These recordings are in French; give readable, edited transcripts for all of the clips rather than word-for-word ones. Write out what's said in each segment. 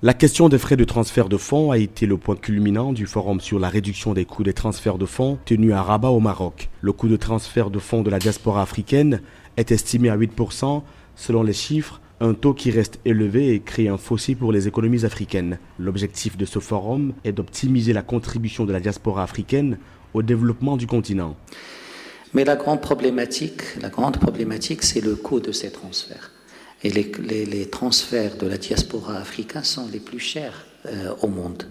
La question des frais de transfert de fonds a été le point culminant du forum sur la réduction des coûts des transferts de fonds tenu à Rabat au Maroc. Le coût de transfert de fonds de la diaspora africaine est estimé à 8%, selon les chiffres, un taux qui reste élevé et crée un fossé pour les économies africaines. L'objectif de ce forum est d'optimiser la contribution de la diaspora africaine au développement du continent. Mais la grande problématique, c'est le coût de ces transferts. Et les transferts de la diaspora africaine sont les plus chers au monde.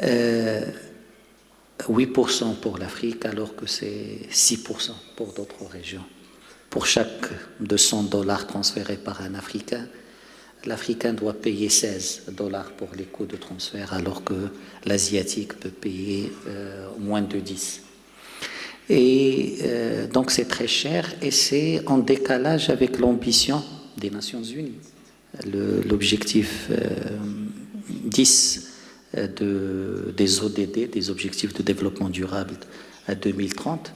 8% pour l'Afrique, alors que c'est 6% pour d'autres régions. Pour chaque $200 transférés par un Africain, l'Africain doit payer $16 pour les coûts de transfert, alors que l'Asiatique peut payer moins de 10. Et donc c'est très cher et c'est en décalage avec l'ambition des Nations Unies. L'objectif 10 des ODD, des objectifs de développement durable à 2030,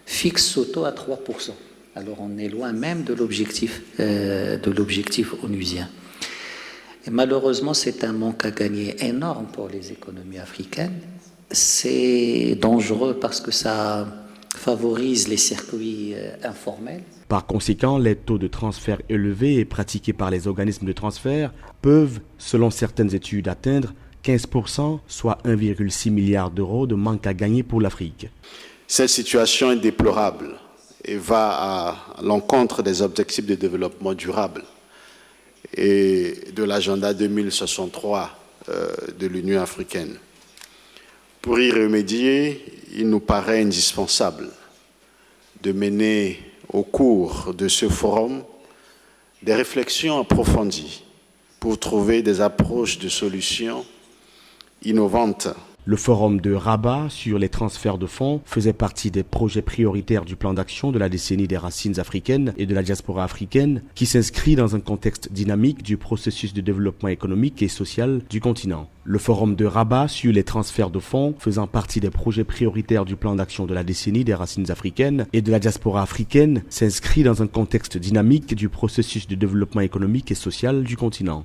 fixe ce taux à 3%. Alors on est loin même de l'objectif onusien. Et malheureusement, c'est un manque à gagner énorme pour les économies africaines. C'est dangereux parce que ça favorise les circuits informels. Par conséquent, les taux de transfert élevés et pratiqués par les organismes de transfert peuvent, selon certaines études, atteindre 15%, soit 1,6 milliard d'euros de manque à gagner pour l'Afrique. Cette situation est déplorable et va à l'encontre des objectifs de développement durable et de l'agenda 2063 de l'Union africaine. Pour y remédier, il nous paraît indispensable de mener au cours de ce forum des réflexions approfondies pour trouver des approches de solutions innovantes. Le forum de Rabat sur les transferts de fonds faisait partie des projets prioritaires du plan d'action de la décennie des racines africaines et de la diaspora africaine qui s'inscrit dans un contexte dynamique du processus de développement économique et social du continent. Le forum de Rabat sur les transferts de fonds faisant partie des projets prioritaires du plan d'action de la décennie des racines africaines et de la diaspora africaine s'inscrit dans un contexte dynamique du processus de développement économique et social du continent.